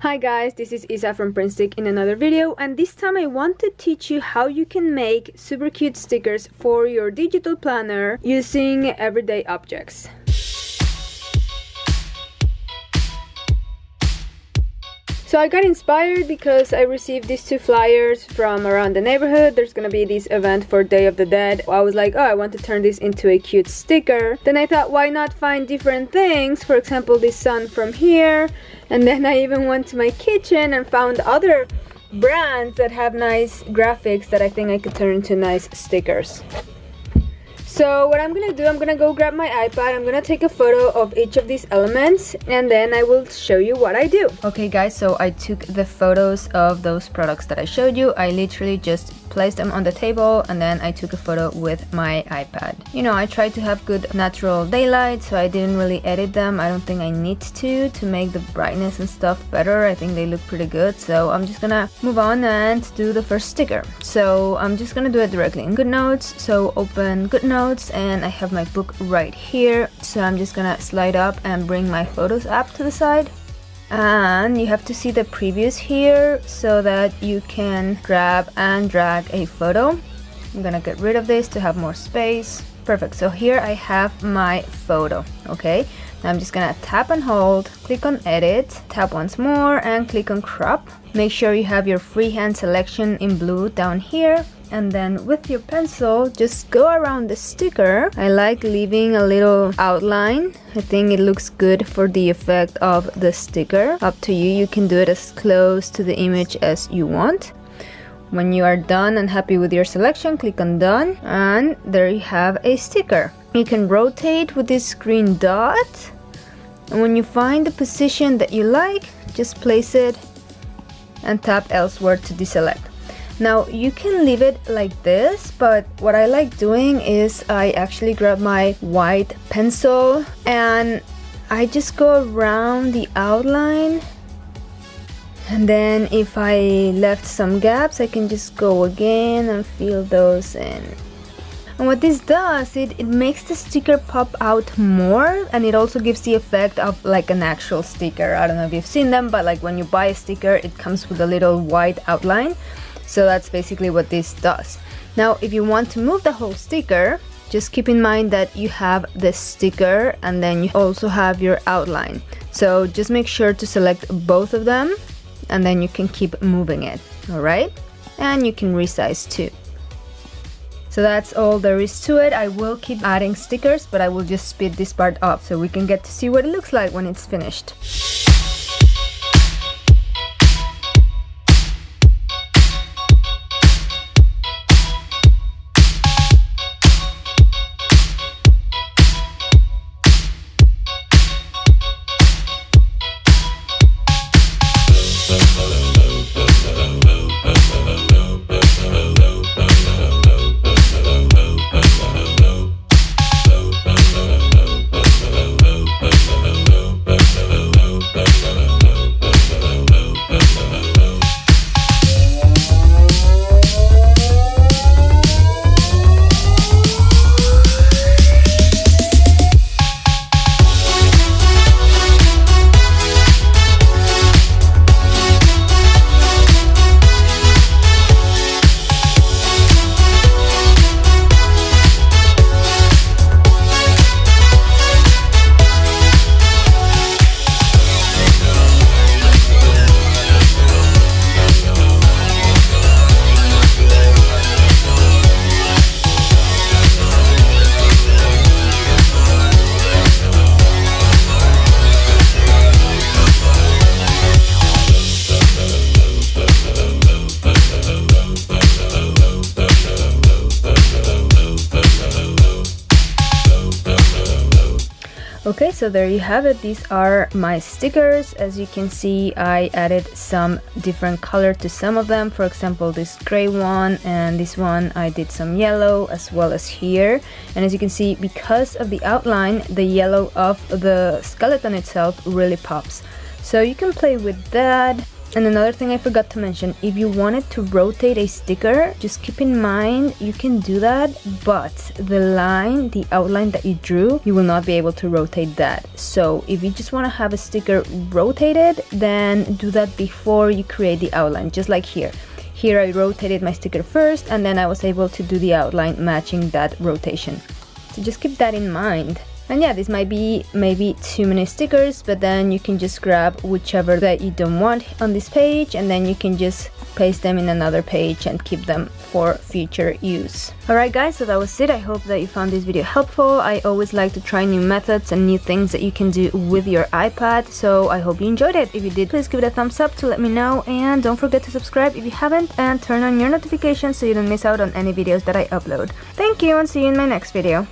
Hi guys, this is Isa from PrintStick in another video, and this time I want to teach you how you can make super cute stickers for your digital planner using everyday objects. So I got inspired because I received these two flyers from around the neighborhood. There's gonna be this event for Day of the Dead. I was like, oh, I want to turn this into a cute sticker. Then I thought, why not find different things? For example, this sun from here. And then I even went to my kitchen and found other brands that have nice graphics that I think I could turn into nice stickers. So what I'm gonna do, I'm gonna go grab my iPad, I'm gonna take a photo of each of these elements, and then I will show you what I do. Okay guys, so I took the photos of those products that I showed you. I literally just placed them on the table and then I took a photo with my iPad. You know, I tried to have good natural daylight, so I didn't really edit them. I don't think I need to make the brightness and stuff better. I think they look pretty good, so I'm just gonna move on and do the first sticker. So I'm just gonna do it directly in GoodNotes. So open GoodNotes and I have my book right here. So I'm just gonna slide up and bring my Photos app to the side. And you have to see the previews here so that you can grab and drag a photo. I'm gonna get rid of this to have more space. Perfect, so here I have my photo, okay? Now I'm just gonna tap and hold, click on edit, tap once more and click on crop. Make sure you have your freehand selection in blue down here. And then with your pencil, just go around the sticker. I like leaving a little outline. I think it looks good for the effect of the sticker. Up to you, you can do it as close to the image as you want. When you are done and happy with your selection, click on done. And there you have a sticker. You can rotate with this green dot. And when you find the position that you like, just place it and tap elsewhere to deselect. Now you can leave it like this, but what I like doing is I actually grab my white pencil and I just go around the outline, and then if I left some gaps I can just go again and fill those in. And what this does, it makes the sticker pop out more, and it also gives the effect of like an actual sticker. I don't know if you've seen them, but like when you buy a sticker it comes with a little white outline. So that's basically what this does. Now if you want to move the whole sticker, just keep in mind that you have the sticker and then you also have your outline. So just make sure to select both of them and then you can keep moving it, alright? And you can resize too. So that's all there is to it. I will keep adding stickers, but I will just speed this part up so we can get to see what it looks like when it's finished. Okay, so there you have it. These are my stickers. As you can see, I added some different color to some of them. For example, this gray one and this one, I did some yellow as well as here. And as you can see, because of the outline, the yellow of the skeleton itself really pops. So you can play with that. And another thing I forgot to mention, if you wanted to rotate a sticker, just keep in mind you can do that, but the line, the outline that you drew, you will not be able to rotate that. So if you just want to have a sticker rotated, then do that before you create the outline, just like here. Here I rotated my sticker first, and then I was able to do the outline matching that rotation. So just keep that in mind. And yeah, this might be maybe too many stickers, but then you can just grab whichever that you don't want on this page, and then you can just paste them in another page and keep them for future use. Alright guys, so that was it. I hope that you found this video helpful. I always like to try new methods and new things that you can do with your iPad, so I hope you enjoyed it. If you did, please give it a thumbs up to let me know, and don't forget to subscribe if you haven't, and turn on your notifications so you don't miss out on any videos that I upload. Thank you, and see you in my next video.